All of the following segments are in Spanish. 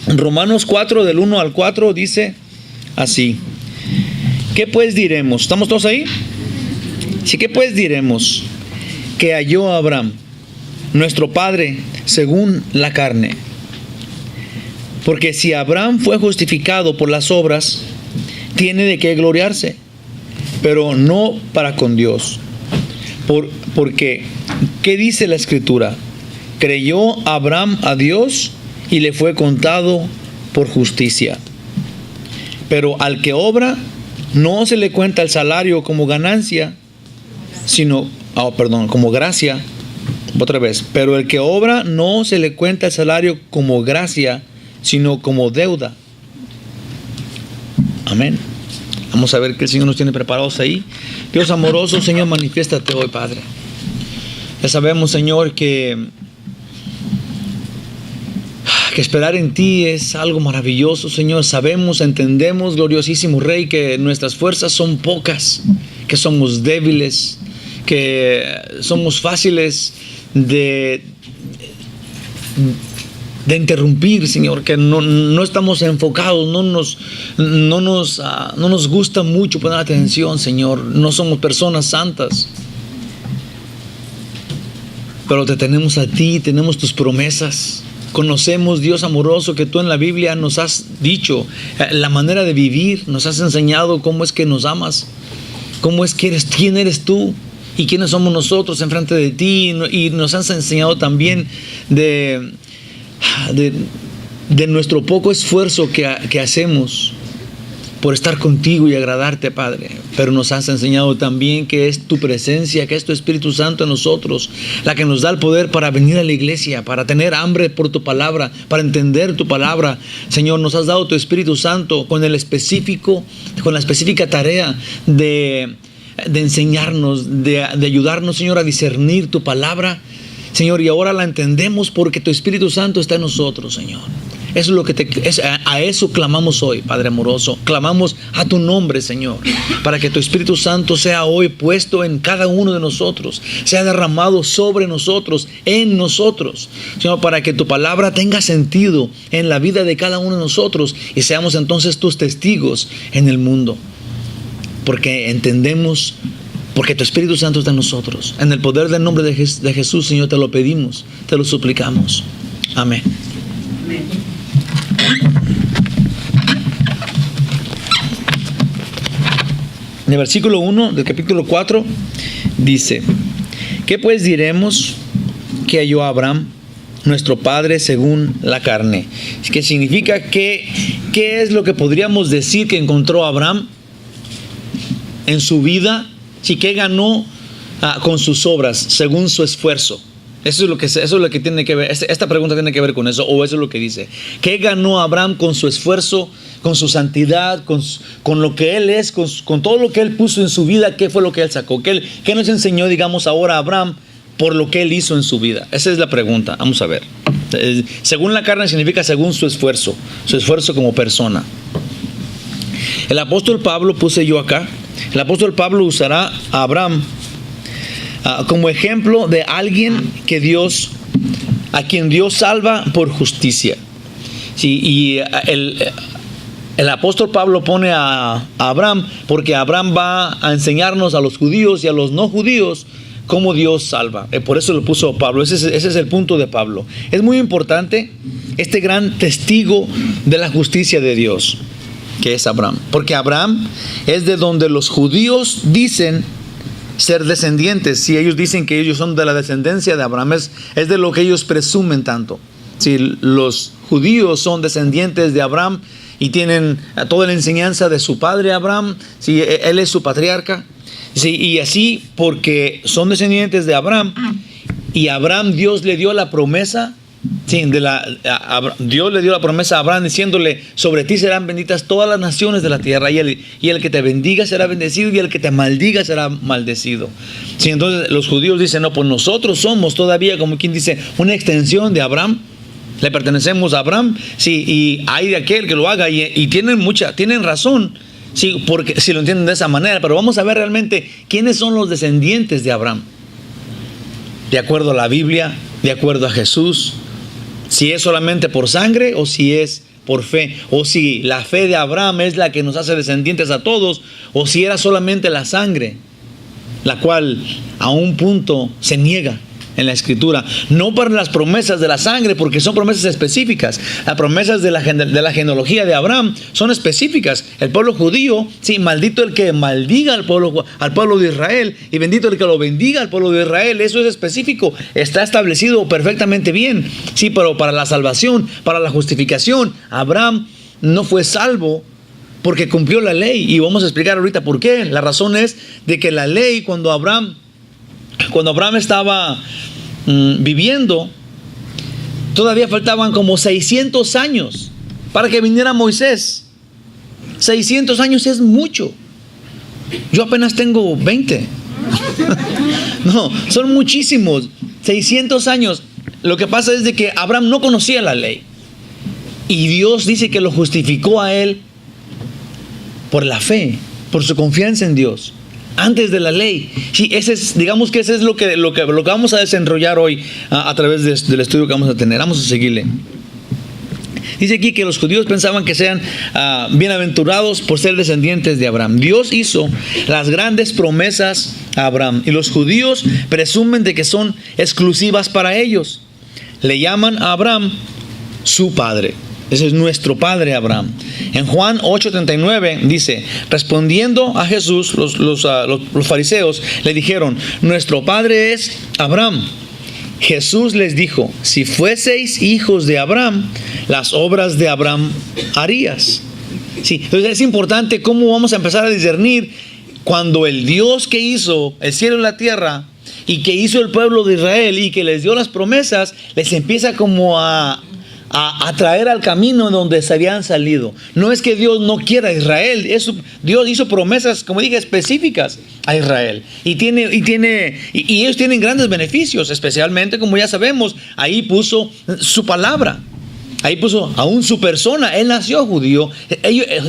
Romanos 4, del 1 al 4, dice así. ¿Qué pues diremos? ¿Estamos todos ahí? Sí, ¿qué pues diremos? Que halló a Abraham, nuestro padre, según la carne. Porque si Abraham fue justificado por las obras, tiene de qué gloriarse, pero no para con Dios. Porque, ¿qué dice la Escritura? Creyó Abraham a Dios y le fue contado por justicia. Pero al que obra, no se le cuenta el salario como ganancia, sino, como gracia. Otra vez, pero el que obra, no se le cuenta el salario como gracia, sino como deuda. Amén. Vamos a ver qué el Señor nos tiene preparados ahí. Dios amoroso, Señor, manifiéstate hoy, Padre. Ya sabemos, Señor, que esperar en ti es algo maravilloso, Señor. Sabemos, entendemos, gloriosísimo Rey, que nuestras fuerzas son pocas, que somos débiles, que somos fáciles de interrumpir, Señor, que no estamos enfocados, no nos gusta mucho poner atención, Señor. No somos personas santas, pero te tenemos a ti, tenemos tus promesas. Conocemos, Dios amoroso, que tú en la Biblia nos has dicho la manera de vivir, nos has enseñado cómo es que nos amas, cómo es que quién eres tú y quiénes somos nosotros enfrente de ti, y nos has enseñado también de nuestro poco esfuerzo que hacemos por estar contigo y agradarte, Padre. Pero nos has enseñado también que es tu presencia, que es tu Espíritu Santo en nosotros, la que nos da el poder para venir a la iglesia, para tener hambre por tu palabra, para entender tu palabra. Señor, nos has dado tu Espíritu Santo con la específica tarea de enseñarnos, de ayudarnos, Señor, a discernir tu palabra, Señor, y ahora la entendemos porque tu Espíritu Santo está en nosotros, Señor. Eso es lo que a eso clamamos hoy, Padre amoroso. Clamamos a tu nombre, Señor, para que tu Espíritu Santo sea hoy puesto en cada uno de nosotros, sea derramado sobre nosotros, en nosotros, Señor, para que tu palabra tenga sentido en la vida de cada uno de nosotros y seamos entonces tus testigos en el mundo. Porque entendemos, porque tu Espíritu Santo está en nosotros. En el poder del nombre de Jesús, Señor, te lo pedimos, te lo suplicamos. Amén. Amén. En el versículo 1 del capítulo 4 dice: ¿qué pues diremos que halló a Abraham, nuestro padre según la carne? ¿Qué significa? ¿Qué es lo que podríamos decir que encontró Abraham en su vida? ¿Sí? ¿Qué ganó con sus obras según su esfuerzo? Eso es lo que tiene que ver. Esta pregunta tiene que ver con eso, o eso es lo que dice. ¿Qué ganó Abraham con su esfuerzo, con su santidad, con lo que él es, con todo lo que él puso en su vida? ¿Qué fue lo que él sacó? ¿Qué nos enseñó, digamos, ahora Abraham por lo que él hizo en su vida? Esa es la pregunta. Vamos a ver. Según la carne significa según su esfuerzo como persona. El apóstol Pablo, puse yo acá, el apóstol Pablo usará a Abraham como ejemplo de alguien a quien Dios salva por justicia. Sí, y el apóstol Pablo pone a Abraham porque Abraham va a enseñarnos a los judíos y a los no judíos cómo Dios salva. Por eso lo puso Pablo. Ese es el punto de Pablo. Es muy importante este gran testigo de la justicia de Dios, que es Abraham. Porque Abraham es de donde los judíos dicen ser descendientes. Si ellos dicen que ellos son de la descendencia de Abraham, es de lo que ellos presumen tanto. Si los judíos son descendientes de Abraham y tienen toda la enseñanza de su padre Abraham, si él es su patriarca, sí, y así porque son descendientes de Abraham, y Abraham, Dios le dio la promesa. Sí, Dios le dio la promesa a Abraham diciéndole: sobre ti serán benditas todas las naciones de la tierra, y el que te bendiga será bendecido, y el que te maldiga será maldecido. Sí, entonces los judíos dicen: no, pues nosotros somos todavía, como quien dice, una extensión de Abraham, le pertenecemos a Abraham, sí, y hay de aquel que lo haga, y tienen razón, sí, porque si lo entienden de esa manera. Pero vamos a ver realmente quiénes son los descendientes de Abraham, de acuerdo a la Biblia, de acuerdo a Jesús. Si es solamente por sangre o si es por fe, o si la fe de Abraham es la que nos hace descendientes a todos, o si era solamente la sangre, la cual a un punto se niega en la Escritura. No para las promesas de la sangre, porque son promesas específicas. Las promesas de la genealogía de Abraham son específicas. El pueblo judío, sí, maldito el que maldiga al pueblo de Israel, y bendito el que lo bendiga al pueblo de Israel. Eso es específico, está establecido perfectamente bien. Sí, pero para la salvación, para la justificación, Abraham no fue salvo porque cumplió la ley, y vamos a explicar ahorita por qué. La razón es de que la ley, cuando Abraham estaba viviendo, todavía faltaban como 600 años para que viniera Moisés. 600 años es mucho. Yo apenas tengo 20. No, son muchísimos. 600 años. Lo que pasa es de que Abraham no conocía la ley, y Dios dice que lo justificó a él por la fe, por su confianza en Dios, antes de la ley. Sí, digamos que ese es lo que vamos a desenrollar hoy a través del estudio que vamos a tener. Vamos a seguirle. Dice aquí que los judíos pensaban que sean bienaventurados por ser descendientes de Abraham. Dios hizo las grandes promesas a Abraham, y los judíos presumen de que son exclusivas para ellos. Le llaman a Abraham su padre. Ese es nuestro padre Abraham. En Juan 8:39 dice: respondiendo a Jesús, los fariseos le dijeron: nuestro padre es Abraham. Jesús les dijo: si fueseis hijos de Abraham, las obras de Abraham harías. Sí, entonces es importante cómo vamos a empezar a discernir cuando el Dios que hizo el cielo y la tierra, y que hizo el pueblo de Israel, y que les dio las promesas, les empieza como a traer al camino donde se habían salido. No es que Dios no quiera a Israel, Dios hizo promesas, como dije, específicas a Israel, y ellos tienen grandes beneficios, especialmente, como ya sabemos, ahí puso su palabra, ahí puso aún su persona. Él nació judío.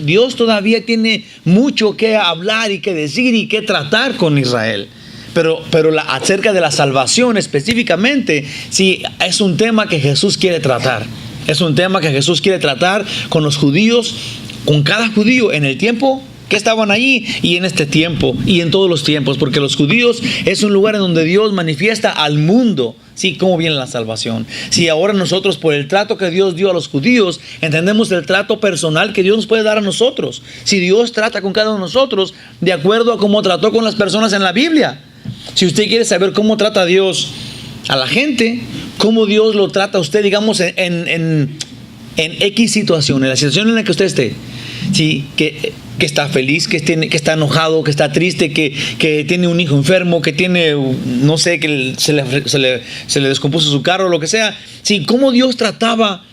Dios todavía tiene mucho que hablar y que decir y que tratar con Israel. Pero acerca de la salvación específicamente, sí, es un tema que Jesús quiere tratar. Es un tema que Jesús quiere tratar con los judíos, con cada judío en el tiempo que estaban allí, y en este tiempo, y en todos los tiempos, porque los judíos es un lugar en donde Dios manifiesta al mundo, sí, cómo viene la salvación. Sí, ahora nosotros, por el trato que Dios dio a los judíos, entendemos el trato personal que Dios nos puede dar a nosotros. Si Dios trata con cada uno de nosotros de acuerdo a cómo trató con las personas en la Biblia. Si usted quiere saber cómo trata Dios a la gente, cómo Dios lo trata a usted, digamos, en X situación, en la situación en la que usted esté, sí, que está feliz, que está enojado, que está triste, que tiene un hijo enfermo, que tiene, no sé, que se le descompuso su carro, lo que sea. Sí, cómo Dios trataba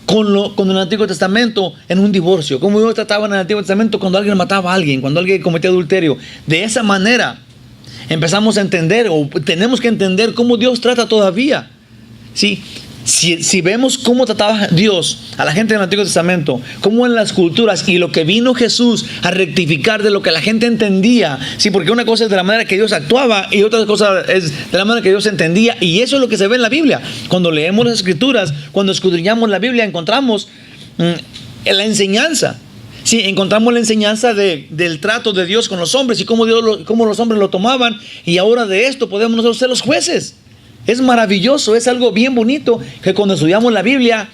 con el Antiguo Testamento en un divorcio, cómo Dios trataba en el Antiguo Testamento cuando alguien mataba a alguien, cuando alguien cometía adulterio. De esa manera empezamos a entender, o tenemos que entender, cómo Dios trata todavía. ¿Sí? Si vemos cómo trataba Dios a la gente del Antiguo Testamento, cómo en las culturas, y lo que vino Jesús a rectificar de lo que la gente entendía, sí, porque una cosa es de la manera que Dios actuaba, y otra cosa es de la manera que Dios entendía, y eso es lo que se ve en la Biblia. Cuando leemos las Escrituras, cuando escudriñamos la Biblia, encontramos la enseñanza. Sí, encontramos la enseñanza del trato de Dios con los hombres, y cómo los hombres lo tomaban, y ahora de esto podemos nosotros ser los jueces. Es maravilloso, es algo bien bonito, que cuando estudiamos la Biblia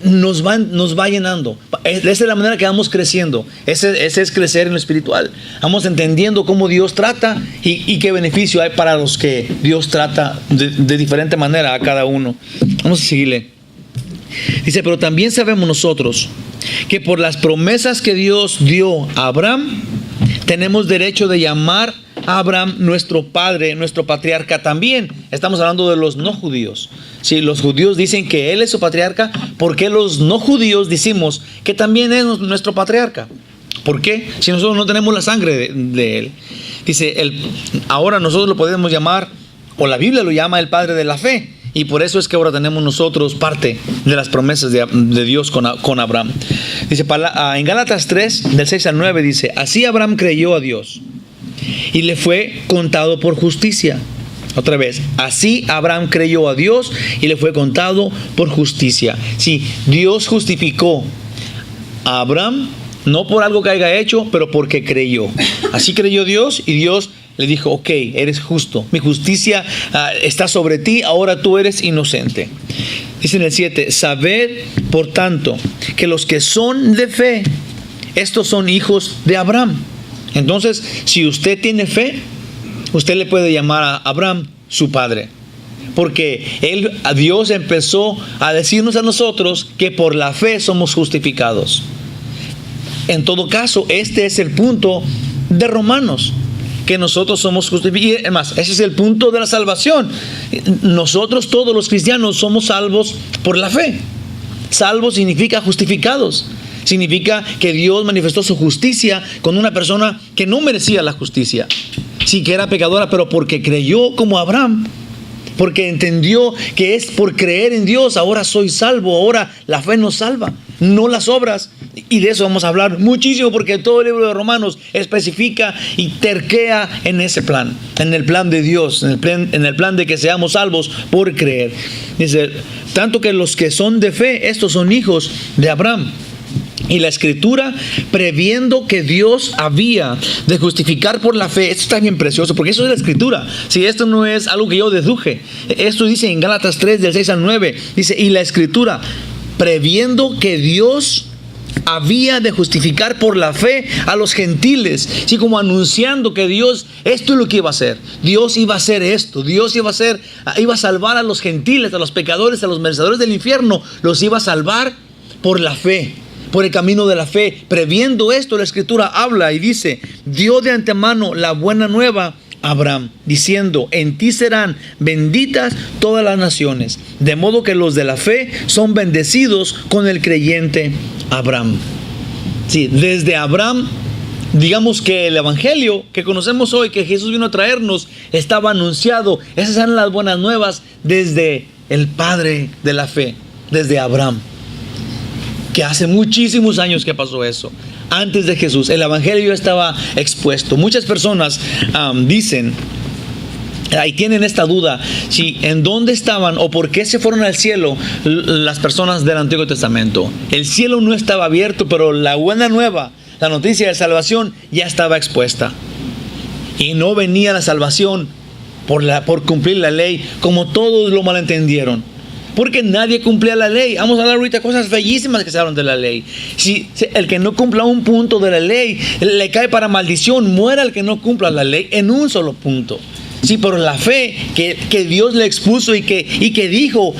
nos va llenando. Esa es la manera que vamos creciendo. Ese es crecer en lo espiritual. Vamos entendiendo cómo Dios trata y qué beneficio hay para los que Dios trata de diferente manera a cada uno. Vamos a seguirle. Dice: pero también sabemos nosotros que por las promesas que Dios dio a Abraham, tenemos derecho de llamar a Abraham nuestro padre, nuestro patriarca también. Estamos hablando de los no judíos. Si los judíos dicen que él es su patriarca, ¿por qué los no judíos decimos que también es nuestro patriarca? ¿Por qué? Si nosotros no tenemos la sangre de él. Dice, ahora nosotros lo podemos llamar, o la Biblia lo llama, el padre de la fe. Y por eso es que ahora tenemos nosotros parte de las promesas de Dios con Abraham. Dice en Gálatas 3, del 6 al 9, dice: así Abraham creyó a Dios y le fue contado por justicia. Otra vez, así Abraham creyó a Dios y le fue contado por justicia. Sí, Dios justificó a Abraham, no por algo que haya hecho, pero porque creyó. Así creyó Dios, y Dios le dijo: ok, eres justo, mi justicia está sobre ti, ahora tú eres inocente. Dice en el 7, sabed por tanto que los que son de fe, estos son hijos de Abraham. Entonces, si usted tiene fe, usted le puede llamar a Abraham su padre. Porque Dios empezó a decirnos a nosotros que por la fe somos justificados. En todo caso, este es el punto de Romanos, que nosotros somos justificados. Y además, ese es el punto de la salvación. Nosotros, todos los cristianos, somos salvos por la fe. Salvos significa justificados. Significa que Dios manifestó su justicia con una persona que no merecía la justicia. Sí, que era pecadora, pero porque creyó como Abraham, porque entendió que es por creer en Dios, ahora soy salvo. Ahora la fe nos salva, no las obras. Y de eso vamos a hablar muchísimo, porque todo el libro de Romanos especifica y terquea en ese plan, en el plan de Dios, en el plan de que seamos salvos por creer. Dice, tanto que los que son de fe, estos son hijos de Abraham. Y la Escritura, previendo que Dios había de justificar por la fe. Esto está bien precioso, porque eso es la Escritura. Si esto no es algo que yo deduje. Esto dice en Gálatas 3, del 6 al 9. Dice, y la Escritura, previendo que Dios había de justificar por la fe a los gentiles. Así como anunciando que Dios, esto es lo que iba a hacer. Dios iba a hacer esto. Dios iba a salvar a los gentiles, a los pecadores, a los merecedores del infierno. Los iba a salvar por la fe, por el camino de la fe. Previendo esto, la Escritura habla y dice, dio de antemano la buena nueva a Abraham, diciendo, en ti serán benditas todas las naciones. De modo que los de la fe son bendecidos con el creyente Abraham. Sí, desde Abraham, digamos que el evangelio que conocemos hoy, que Jesús vino a traernos, estaba anunciado. Esas eran las buenas nuevas desde el padre de la fe, desde Abraham. Que hace muchísimos años que pasó eso. Antes de Jesús, el evangelio estaba expuesto. Muchas personas dicen, ahí tienen esta duda, si en dónde estaban o por qué se fueron al cielo las personas del Antiguo Testamento. El cielo no estaba abierto, pero la buena nueva, la noticia de salvación, ya estaba expuesta. Y no venía la salvación por cumplir la ley, como todos lo malentendieron. Porque nadie cumplía la ley. Vamos a hablar ahorita cosas bellísimas que se hablan de la ley. Si el que no cumpla un punto de la ley, le cae para maldición. Muera el que no cumpla la ley en un solo punto. Sí, por la fe que Dios le expuso y que dijo,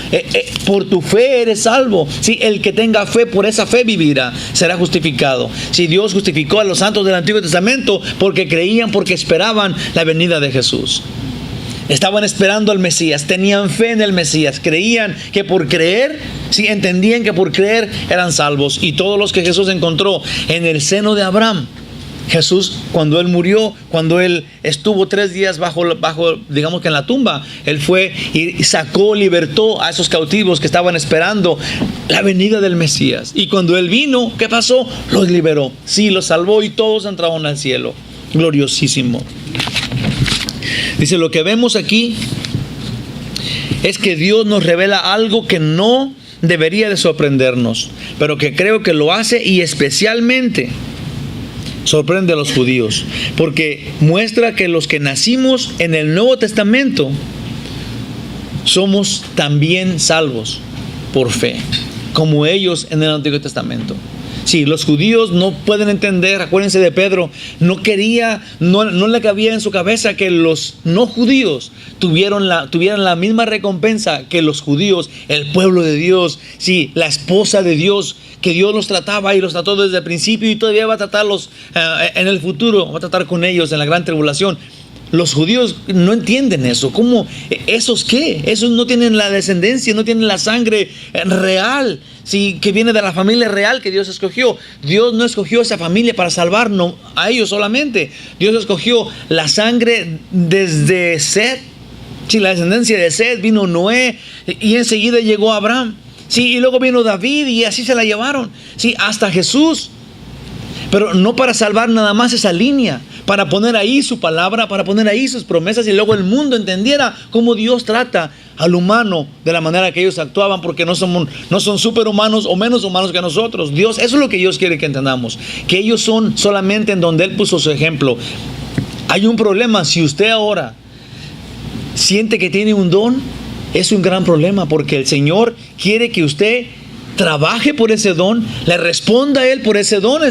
por tu fe eres salvo. Sí, el que tenga fe, por esa fe vivirá, será justificado. Sí, Dios justificó a los santos del Antiguo Testamento porque creían, porque esperaban la venida de Jesús. Estaban esperando al Mesías, tenían fe en el Mesías, creían que por creer, sí, entendían que por creer eran salvos. Y todos los que Jesús encontró en el seno de Abraham, Jesús, cuando Él murió, cuando Él estuvo 3 días bajo, digamos que en la tumba, Él fue y sacó, libertó a esos cautivos que estaban esperando la venida del Mesías. Y cuando Él vino, ¿qué pasó? Los liberó, sí, los salvó y todos entraron al cielo. Gloriosísimo. Dice, lo que vemos aquí es que Dios nos revela algo que no debería de sorprendernos, pero que creo que lo hace, y especialmente sorprende a los judíos, porque muestra que los que nacimos en el Nuevo Testamento somos también salvos por fe, como ellos en el Antiguo Testamento. Sí, los judíos no pueden entender, acuérdense de Pedro, no le cabía en su cabeza que los no judíos tuvieran la misma recompensa que los judíos, el pueblo de Dios, sí, la esposa de Dios, que Dios los trataba y los trató desde el principio y todavía va a tratarlos en el futuro, va a tratar con ellos en la gran tribulación. Los judíos no entienden eso. ¿Cómo? ¿Esos qué? Esos no tienen la descendencia, no tienen la sangre real, sí, que viene de la familia real que Dios escogió. Dios no escogió esa familia para salvarnos a ellos solamente. Dios escogió la sangre desde Set. Sí, la descendencia de Set, vino Noé y enseguida llegó Abraham. Sí, y luego vino David y así se la llevaron. Sí, hasta Jesús. Pero no para salvar nada más esa línea, para poner ahí su palabra, para poner ahí sus promesas, y luego el mundo entendiera cómo Dios trata al humano de la manera que ellos actuaban, porque no son superhumanos o menos humanos que nosotros. Dios, eso es lo que Dios quiere que entendamos, que ellos son solamente en donde Él puso su ejemplo. Hay un problema. Si usted ahora siente que tiene un don, es un gran problema, porque el Señor quiere que usted trabaje por ese don, le responda a Él por ese don.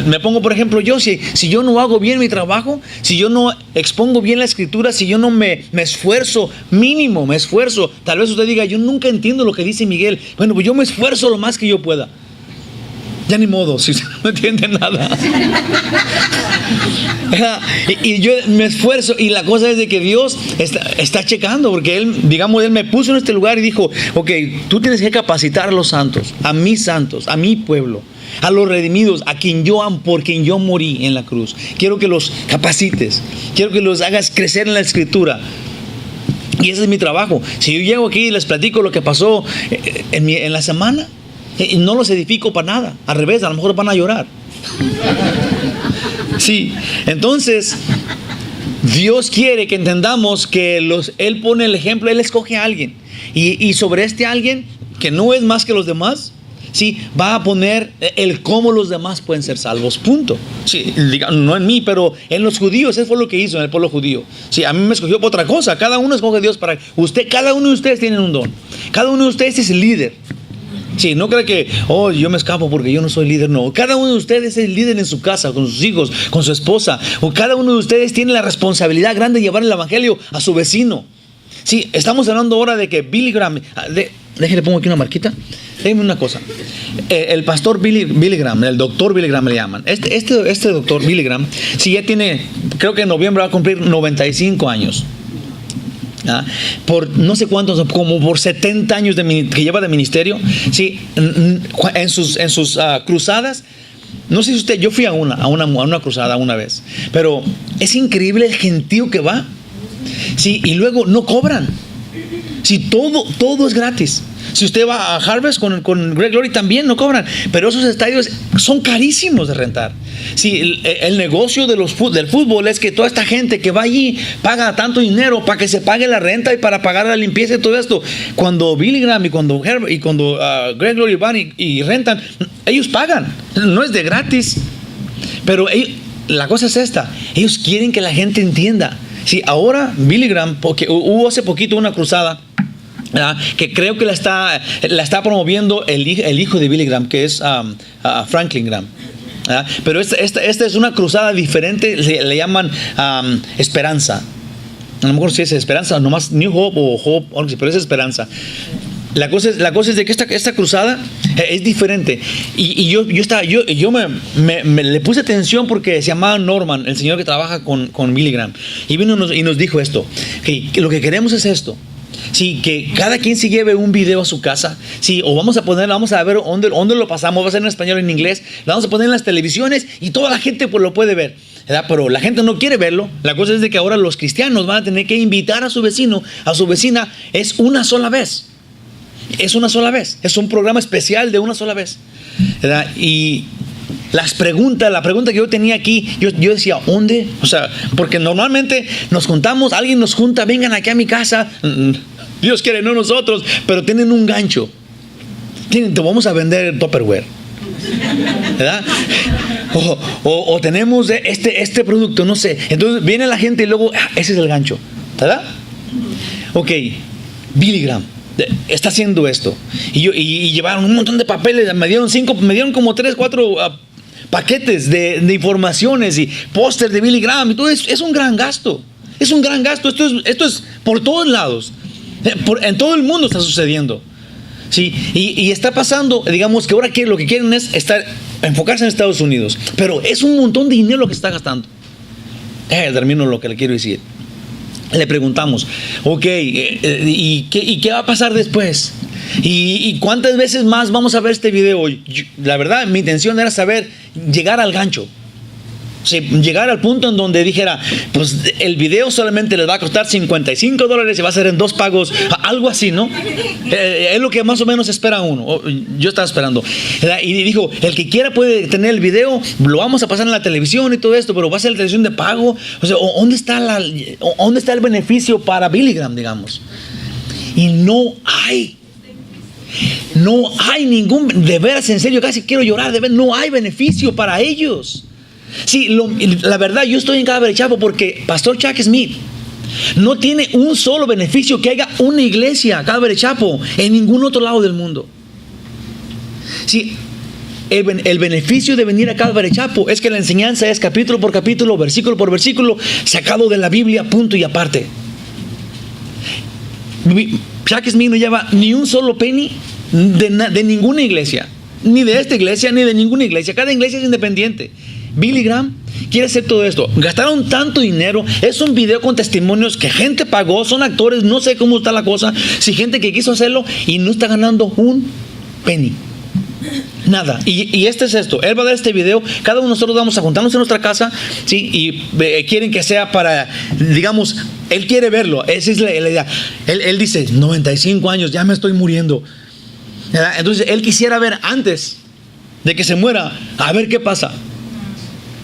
Me pongo, por ejemplo, yo, si yo no hago bien mi trabajo, si yo no expongo bien la escritura, si yo no me esfuerzo, mínimo me esfuerzo, tal vez usted diga, yo nunca entiendo lo que dice Miguel. Bueno, pues yo me esfuerzo lo más que yo pueda. Ya ni modo, si usted no entiende nada. Y yo me esfuerzo, y la cosa es de que Dios está checando, porque Él me puso en este lugar y dijo, ok, tú tienes que capacitar a los santos, a mi pueblo, a los redimidos, a quien yo amo, por quien yo morí en la cruz. Quiero que los capacites, quiero que los hagas crecer en la escritura. Y ese es mi trabajo. Si yo llego aquí y les platico lo que pasó en la semana, no los edifico para nada. Al revés, a lo mejor van a llorar. Sí, entonces Dios quiere que entendamos que Él pone el ejemplo, Él escoge a alguien. Y sobre este alguien, que no es más que los demás, sí, va a poner el cómo los demás pueden ser salvos, punto. Sí, no en mí, pero en los judíos. Eso fue lo que hizo en el pueblo judío. Sí, a mí me escogió por otra cosa. Cada uno escoge a Dios para usted. Cada uno de ustedes tiene un don. Cada uno de ustedes es el líder. Sí, no cree que, yo me escapo porque yo no soy líder. No, cada uno de ustedes es el líder en su casa, con sus hijos, con su esposa. O cada uno de ustedes tiene la responsabilidad grande de llevar el evangelio a su vecino. Sí, estamos hablando ahora de que Billy Graham, déjale, pongo aquí una marquita. Déjeme una cosa. El pastor Billy Graham, el doctor Billy Graham le llaman. Este doctor Billy Graham, sí, ya tiene, creo que en noviembre va a cumplir 95 años. Por no sé cuántos, como por 70 años que lleva de ministerio. Sí, en sus cruzadas. No sé si yo fui a una cruzada una vez, pero es increíble el gentío que va. Sí, y luego no cobran. Sí, todo es gratis. Si usted va a Harvest con Greg Laurie, también no cobran. Pero esos estadios son carísimos de rentar. Sí, el negocio del fútbol es que toda esta gente que va allí paga tanto dinero para que se pague la renta y para pagar la limpieza y todo esto. Cuando Billy Graham y cuando Greg Laurie van y rentan, ellos pagan. No es de gratis. Pero la cosa es esta. Ellos quieren que la gente entienda. Sí, ahora Billy Graham, porque hubo hace poquito una cruzada, que creo que la está promoviendo el hijo de Billy Graham, que es Franklin Graham. Pero esta es una cruzada diferente, le llaman Esperanza. A lo mejor sí es Esperanza, nomás New Hope o Hope, pero es Esperanza. La cosa es de que esta cruzada es diferente. Y yo le puse atención porque se llamaba Norman, el señor que trabaja con Billy Graham. Y vino y nos dijo esto, que lo que queremos es esto. Sí, que cada quien se lleve un video a su casa. Sí, o vamos a ver dónde lo pasamos. Va a ser en español o en inglés. Lo vamos a poner en las televisiones y toda la gente pues lo puede ver, ¿verdad? Pero la gente no quiere verlo. La cosa es de que ahora los cristianos van a tener que invitar a su vecino, a su vecina. Es una sola vez. Es una sola vez. Es un programa especial de una sola vez, ¿verdad? Y la pregunta que yo tenía aquí, yo decía, ¿dónde? O sea, porque normalmente nos juntamos, alguien nos junta, vengan aquí a mi casa. Dios quiere, no nosotros, pero tienen un gancho. Te vamos a vender Tupperware, ¿verdad? O tenemos este producto, no sé. Entonces viene la gente y luego, ese es el gancho, ¿verdad? Ok, Billy Graham está haciendo esto. Y llevaron un montón de papeles, me dieron como 3, 4 paquetes de informaciones y póster de Billy Graham y todo eso. Es un gran gasto. Es un gran gasto. Esto es por todos lados. En todo el mundo está sucediendo. Sí, y está pasando, digamos que ahora lo que quieren es enfocarse en Estados Unidos. Pero es un montón de dinero lo que está gastando. Termino lo que le quiero decir. Le preguntamos, ok, ¿y qué va a pasar después? ¿Y cuántas veces más vamos a ver este video? La verdad, mi intención era llegar al gancho. Sí, llegar al punto en donde dijera, pues el video solamente les va a costar $55 y va a ser en 2 pagos, algo así, ¿no? Es lo que más o menos espera uno. Yo estaba esperando. Y dijo, el que quiera puede tener el video, lo vamos a pasar en la televisión y todo esto, pero va a ser la televisión de pago. O sea, ¿dónde está el beneficio para Billy Graham, digamos? Y no hay ningún, de veras, en serio, casi quiero llorar, de ver, no hay beneficio para ellos. Sí, la verdad, yo estoy en Calvary Chapel porque Pastor Chuck Smith no tiene un solo beneficio que haya una iglesia, Calvary Chapel, en ningún otro lado del mundo. Sí, el beneficio de venir a Calvary Chapel es que la enseñanza es capítulo por capítulo, versículo por versículo, sacado de la Biblia, punto y aparte. Chuck Smith no lleva ni un solo penny de ninguna iglesia, ni de esta iglesia, ni de ninguna iglesia. Cada iglesia es independiente. Billy Graham quiere hacer todo esto. Gastaron tanto dinero. Es un video con testimonios que gente pagó. Son actores. No sé cómo está la cosa. Si gente que quiso hacerlo y no está ganando un penny. Nada. Y este es esto. Él va a dar este video. Cada uno de nosotros vamos a juntarnos en nuestra casa. ¿Sí? Y quieren que sea para, digamos, él quiere verlo. Esa es la idea. Él dice, 95 años, ya me estoy muriendo. ¿Verdad? Entonces él quisiera ver antes de que se muera, a ver qué pasa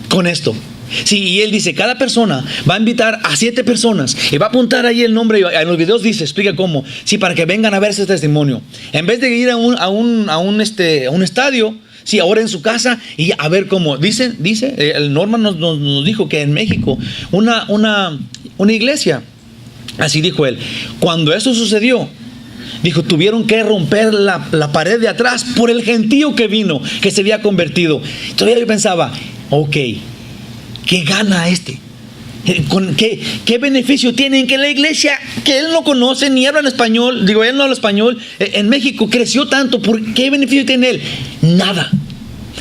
con esto. Sí, y él dice, cada persona va a invitar a 7 personas y va a apuntar ahí el nombre. En los videos explica cómo. Sí, para que vengan a ver ese testimonio. En vez de ir a un estadio, sí, ahora en su casa y a ver cómo. Dice, el Norman nos dijo que en México, una iglesia, así dijo él, cuando eso sucedió, dijo, tuvieron que romper la pared de atrás por el gentío que vino, que se había convertido. Todavía yo pensaba, ok, ¿qué gana este? ¿Qué beneficio tiene en que la iglesia que él no conoce ni habla en español, digo, él no habla español, en México creció tanto? ¿Qué beneficio tiene él? Nada.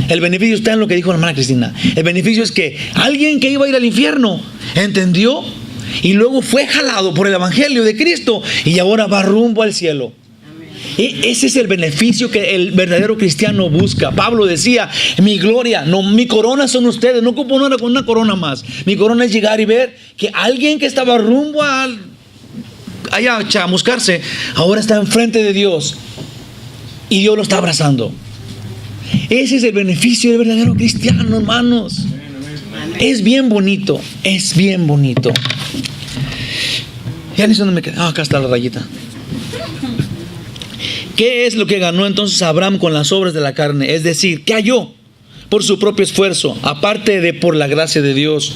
El beneficio está en lo que dijo la hermana Cristina. El beneficio es que alguien que iba a ir al infierno entendió y luego fue jalado por el evangelio de Cristo y ahora va rumbo al cielo. Ese es el beneficio que el verdadero cristiano busca. Pablo decía, mi gloria, no, mi corona son ustedes. No ocupo una corona más. Mi corona es llegar y ver que alguien que estaba rumbo allá a chamuscarse, ahora está enfrente de Dios y Dios lo está abrazando. Ese es el beneficio del verdadero cristiano, hermanos. Es bien bonito, es bien bonito. Ya ni sé dónde me quedé. Acá está la rayita. ¿Qué es lo que ganó entonces Abraham con las obras de la carne? Es decir, ¿qué halló por su propio esfuerzo? Aparte de por la gracia de Dios.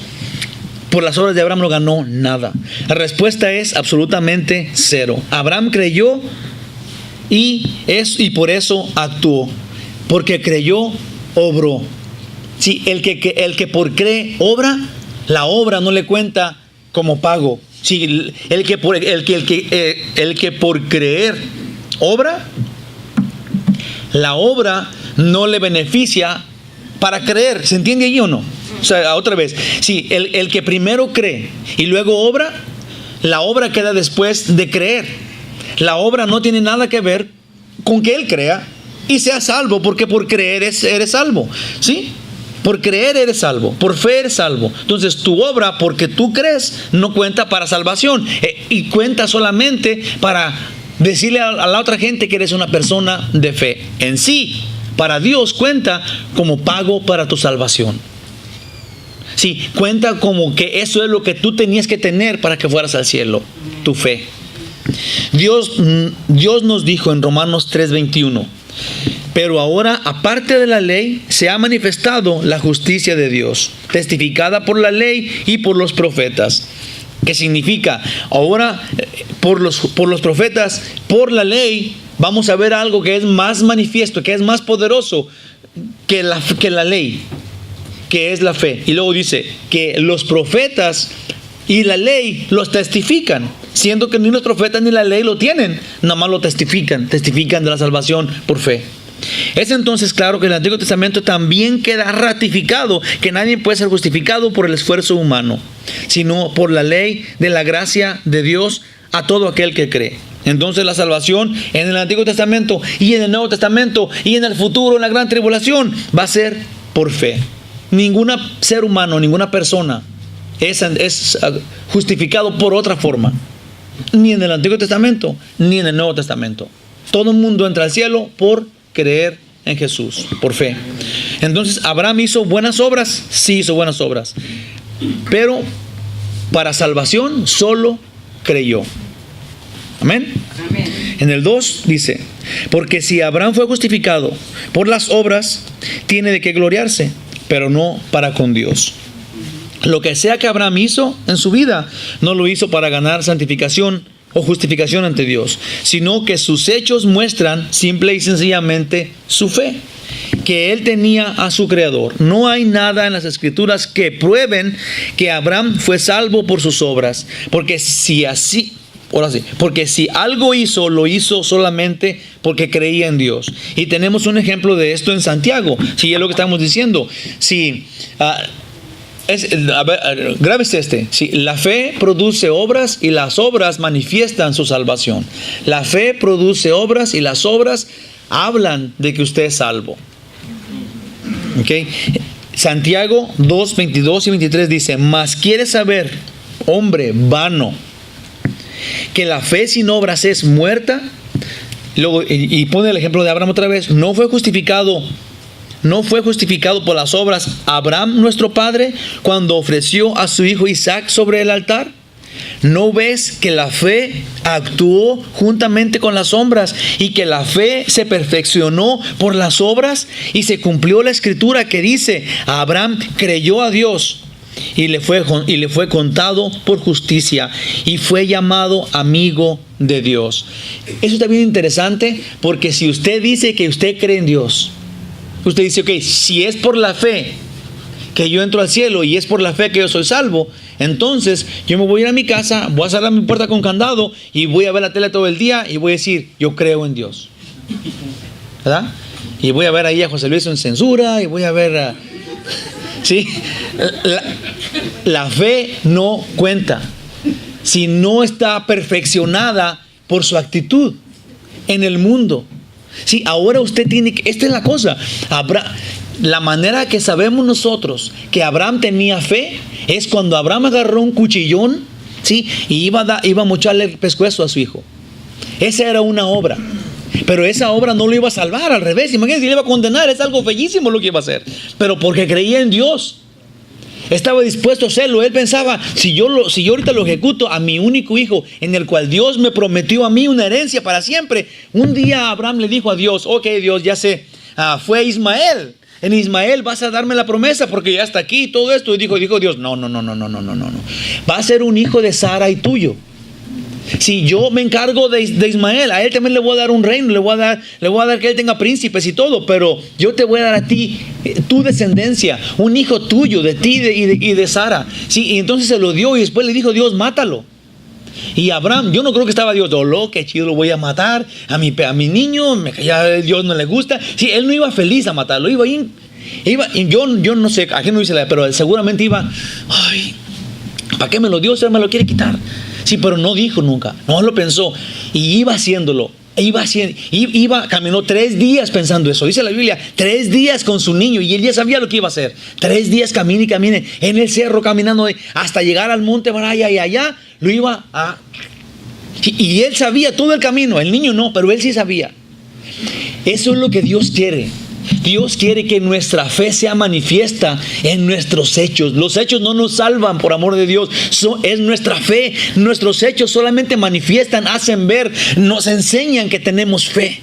Por las obras de Abraham no ganó nada. La respuesta es absolutamente cero. Abraham creyó y por eso actuó. Porque creyó, obró. Sí, el que por cree obra, la obra no le cuenta como pago. Sí, el que por creer obra, la obra no le beneficia para creer. ¿Se entiende allí o no? O sea, otra vez, sí, el que primero cree y luego obra, la obra queda después de creer. La obra no tiene nada que ver con que él crea y sea salvo, porque por creer eres salvo. ¿Sí? Por creer eres salvo, por fe eres salvo. Entonces tu obra, porque tú crees, no cuenta para salvación, y cuenta solamente para decirle a la otra gente que eres una persona de fe. En sí, para Dios cuenta como pago para tu salvación. Sí, cuenta como que eso es lo que tú tenías que tener para que fueras al cielo, tu fe. Dios nos dijo en Romanos 3:21, pero ahora, aparte de la ley, se ha manifestado la justicia de Dios, testificada por la ley y por los profetas. ¿Qué significa? Ahora, por los profetas, por la ley, vamos a ver algo que es más manifiesto, que es más poderoso que la ley, que es la fe. Y luego dice que los profetas y la ley los testifican, siendo que ni los profetas ni la ley lo tienen, nada más lo testifican de la salvación por fe. Es entonces claro que en el Antiguo Testamento también queda ratificado que nadie puede ser justificado por el esfuerzo humano, sino por la ley de la gracia de Dios a todo aquel que cree. Entonces la salvación en el Antiguo Testamento y en el Nuevo Testamento y en el futuro, en la gran tribulación, va a ser por fe. Ningún ser humano, ninguna persona es justificado por otra forma, ni en el Antiguo Testamento ni en el Nuevo Testamento. Todo el mundo entra al cielo por creer en Jesús, por fe. Entonces, ¿Abraham hizo buenas obras? Sí, hizo buenas obras, pero para salvación solo creyó. Amén. Amén. En el 2 dice, porque si Abraham fue justificado por las obras, tiene de qué gloriarse, pero no para con Dios. Lo que sea que Abraham hizo en su vida, no lo hizo para ganar santificación o justificación ante Dios, sino que sus hechos muestran simple y sencillamente su fe, que él tenía a su Creador. No hay nada en las Escrituras que prueben que Abraham fue salvo por sus obras, porque si algo hizo, lo hizo solamente porque creía en Dios. Y tenemos un ejemplo de esto en Santiago. Si es lo que estamos diciendo. Grábese si la fe produce obras y las obras manifiestan su salvación. La fe produce obras y las obras hablan de que usted es salvo. ¿Okay? Santiago 2, 22 y 23 dice, mas quieres saber, hombre vano, que la fe sin obras es muerta. Luego, y pone el ejemplo de Abraham otra vez. No fue justificado por las obras Abraham nuestro padre cuando ofreció a su hijo Isaac sobre el altar. ¿No ves que la fe actuó juntamente con las obras y que la fe se perfeccionó por las obras? Y se cumplió la escritura que dice, Abraham creyó a Dios y le fue contado por justicia y fue llamado amigo de Dios. Eso está bien interesante, porque si usted dice que usted cree en Dios, usted dice, ok, si es por la fe que yo entro al cielo y es por la fe que yo soy salvo, entonces yo me voy a ir a mi casa, voy a cerrar mi puerta con candado y voy a ver la tele todo el día y voy a decir, yo creo en Dios, ¿verdad? Y voy a ver ahí a José Luis en censura y voy a ver a... ¿Sí? La fe no cuenta si no está perfeccionada por su actitud en el mundo. Sí, ahora usted tiene que... Esta es la cosa. La manera que sabemos nosotros que Abraham tenía fe es cuando Abraham agarró un cuchillón, ¿sí? Y iba a mocharle el pescuezo a su hijo. Esa era una obra. Pero esa obra no lo iba a salvar, al revés. Imagínense, le iba a condenar. Es algo bellísimo lo que iba a hacer. Pero porque creía en Dios, estaba dispuesto a hacerlo. Él pensaba, si yo ahorita lo ejecuto a mi único hijo, en el cual Dios me prometió a mí una herencia para siempre. Un día Abraham le dijo a Dios, ok Dios, ya sé, fue Ismael. En Ismael vas a darme la promesa porque ya está aquí todo esto. Y dijo Dios, no. Va a ser un hijo de Sara y tuyo. Si yo me encargo de Ismael, a él también le voy a dar un reino, le voy a dar que él tenga príncipes y todo, pero yo te voy a dar a ti, tu descendencia, un hijo tuyo, de ti y de Sara. Sí, y entonces se lo dio y después le dijo Dios, mátalo. Y Abraham, yo no creo que estaba Dios, qué chido, lo voy a matar a mi niño, ya a Dios no le gusta. Sí, él no iba feliz a matarlo, iba yo no sé, aquí no dice pero seguramente iba, ay, ¿para qué me lo dio? Se me lo quiere quitar. Sí, pero no dijo nunca, no lo pensó y iba haciéndolo. Caminó 3 días pensando eso. Dice la Biblia, 3 días con su niño y él ya sabía lo que iba a hacer. 3 días camine y camine en el cerro, caminando hasta llegar al monte Baraya, y allá lo iba a... Y él sabía todo el camino, el niño no, pero él sí sabía. Eso es lo que Dios quiere. Dios quiere que nuestra fe sea manifiesta en nuestros hechos. Los hechos no nos salvan, por amor de Dios. Es nuestra fe. Nuestros hechos solamente manifiestan, hacen ver, nos enseñan que tenemos fe.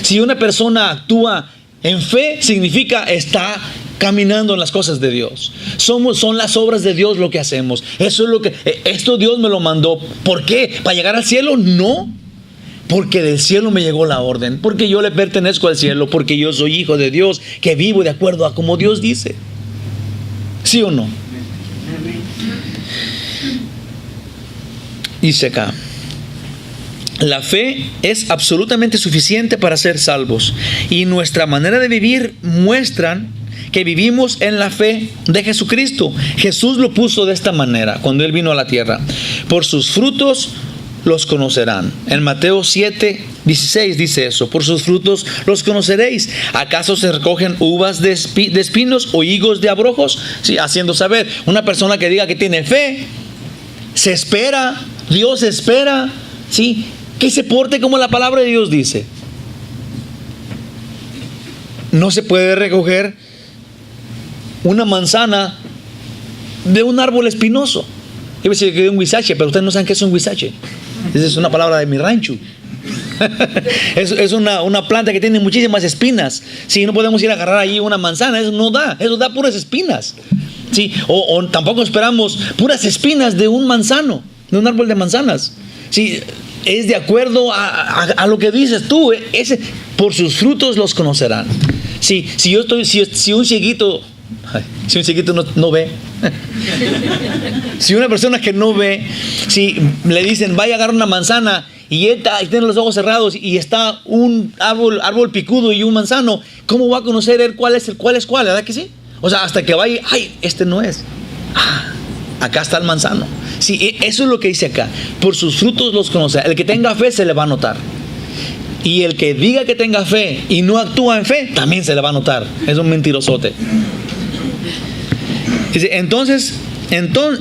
Si una persona actúa en fe, significa está caminando en las cosas de Dios. Son las obras de Dios lo que hacemos. Eso es lo que... Esto Dios me lo mandó. ¿Por qué? ¿Para llegar al cielo? No. Porque del cielo me llegó la orden, porque yo le pertenezco al cielo, porque yo soy hijo de Dios, que vivo de acuerdo a como Dios dice. ¿Sí o no? Dice acá, la fe es absolutamente suficiente para ser salvos, y nuestra manera de vivir muestran que vivimos en la fe de Jesucristo. Jesús lo puso de esta manera cuando Él vino a la tierra: por sus frutos los conocerán. En Mateo 7:16 dice eso: por sus frutos los conoceréis. ¿Acaso se recogen uvas de espinos o higos de abrojos? Sí, haciendo saber, una persona que diga que tiene fe, se espera, Dios espera, ¿sí?, que se porte como la palabra de Dios dice. No se puede recoger una manzana de un árbol espinoso. Yo pensé que es un huizache, pero ustedes no saben qué es un huizache. Esa es una palabra de mi rancho. es una planta que tiene muchísimas espinas. Sí, no podemos ir a agarrar allí una manzana, eso da puras espinas. Sí, o tampoco esperamos puras espinas de un manzano, de un árbol de manzanas. Sí, es de acuerdo a lo que dices tú. Por sus frutos los conocerán. Sí, si un cieguito no ve, si una persona que no ve, si le dicen vaya a agarrar una manzana y él tiene los ojos cerrados y está un árbol picudo y un manzano, ¿cómo va a conocer él cuál es cuál? ¿Verdad que sí? O sea, hasta que vaya, este no es. Acá está el manzano. Sí, eso es lo que dice acá. Por sus frutos los conocerán. El que tenga fe se le va a notar. Y el que diga que tenga fe y no actúa en fe, también se le va a notar. Es un mentirosote. Dice, entonces,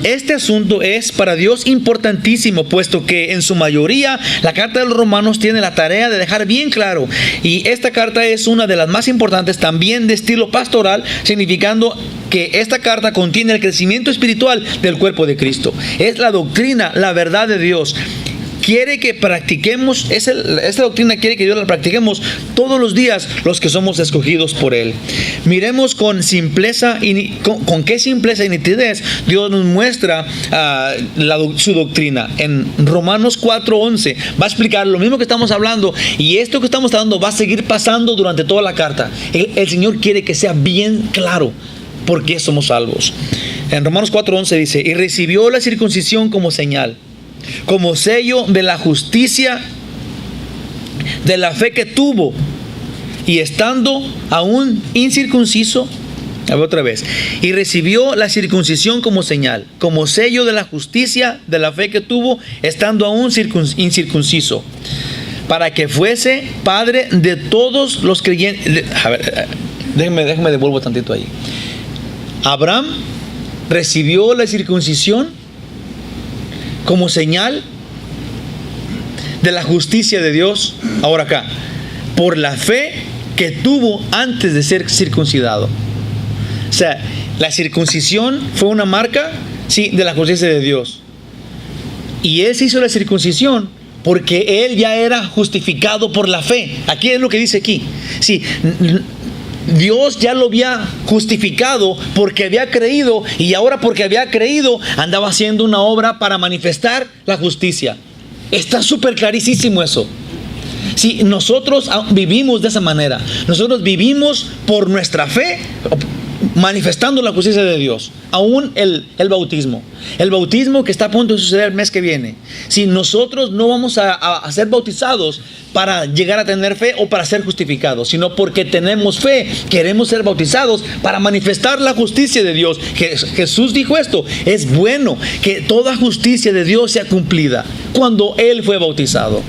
este asunto es para Dios importantísimo, puesto que en su mayoría la carta de los Romanos tiene la tarea de dejar bien claro, y esta carta es una de las más importantes, también de estilo pastoral, significando que esta carta contiene el crecimiento espiritual del cuerpo de Cristo. Es la doctrina, la verdad de Dios. Quiere que practiquemos, esta doctrina quiere que Dios la practiquemos todos los días los que somos escogidos por Él. Miremos con simpleza con qué simpleza y nitidez Dios nos muestra su doctrina. En Romanos 4:11 va a explicar lo mismo que estamos hablando, y esto que estamos hablando va a seguir pasando durante toda la carta. El Señor quiere que sea bien claro por qué somos salvos. En Romanos 4:11 dice, y recibió la circuncisión como señal, como sello de la justicia de la fe que tuvo, y estando aún incircunciso, a ver otra vez, y recibió la circuncisión como señal, como sello de la justicia de la fe que tuvo, estando aún incircunciso, para que fuese padre de todos los creyentes. A ver, déjeme devuelvo tantito ahí. Abraham recibió la circuncisión como señal de la justicia de Dios, ahora acá, por la fe que tuvo antes de ser circuncidado. O sea, la circuncisión fue una marca, sí, de la justicia de Dios. Y él se hizo la circuncisión porque él ya era justificado por la fe. Aquí es lo que dice aquí. Sí, Dios ya lo había justificado porque había creído, y ahora porque había creído andaba haciendo una obra para manifestar la justicia. Está súper clarísimo eso. Si nosotros vivimos de esa manera, nosotros vivimos por nuestra fe, manifestando la justicia de Dios. Aún el bautismo que está a punto de suceder el mes que viene. Si nosotros no vamos a ser bautizados para llegar a tener fe o para ser justificados, sino porque tenemos fe, queremos ser bautizados para manifestar la justicia de Dios. Jesús dijo esto: es bueno que toda justicia de Dios sea cumplida. Cuando Él fue bautizado,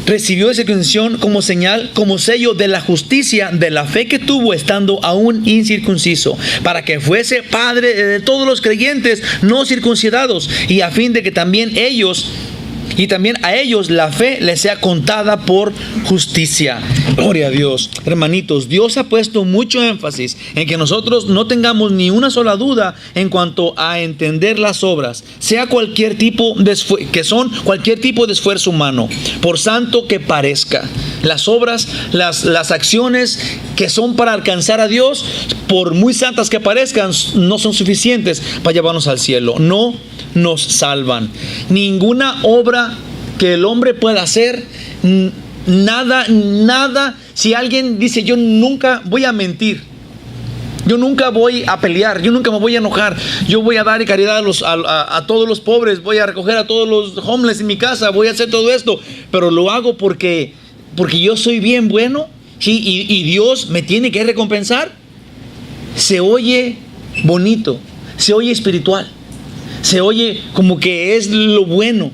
recibió esa circuncisión como señal, como sello de la justicia de la fe que tuvo estando aún incircunciso, para que fuese padre de todos los creyentes no circuncidados, y a fin de que también a ellos la fe les sea contada por justicia. Gloria a Dios. Hermanitos, Dios ha puesto mucho énfasis en que nosotros no tengamos ni una sola duda en cuanto a entender las obras, sea cualquier tipo de esfuerzo humano, por santo que parezca. Las obras, las acciones que son para alcanzar a Dios, por muy santas que parezcan, no son suficientes para llevarnos al cielo. No nos salvan. Ninguna obra que el hombre pueda hacer, nada. Si alguien dice: yo nunca voy a mentir, yo nunca voy a pelear, yo nunca me voy a enojar, yo voy a dar caridad a todos los pobres, voy a recoger a todos los homeless en mi casa, voy a hacer todo esto, pero lo hago porque yo soy bien bueno, ¿sí? Y Dios me tiene que recompensar. Se oye bonito, se oye espiritual, se oye como que es lo bueno,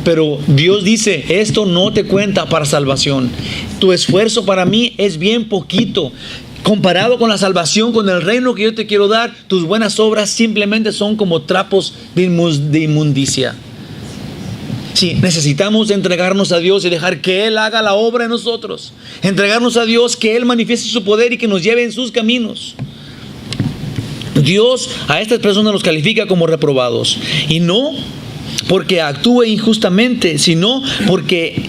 pero Dios dice: esto no te cuenta para salvación. Tu esfuerzo para mí es bien poquito comparado con la salvación, con el reino que yo te quiero dar. Tus buenas obras simplemente son como trapos de inmundicia. Sí, necesitamos entregarnos a Dios y dejar que Él haga la obra en nosotros. Entregarnos a Dios, que Él manifieste su poder y que nos lleve en sus caminos. Dios a estas personas los califica como reprobados. Y no porque actúe injustamente, sino porque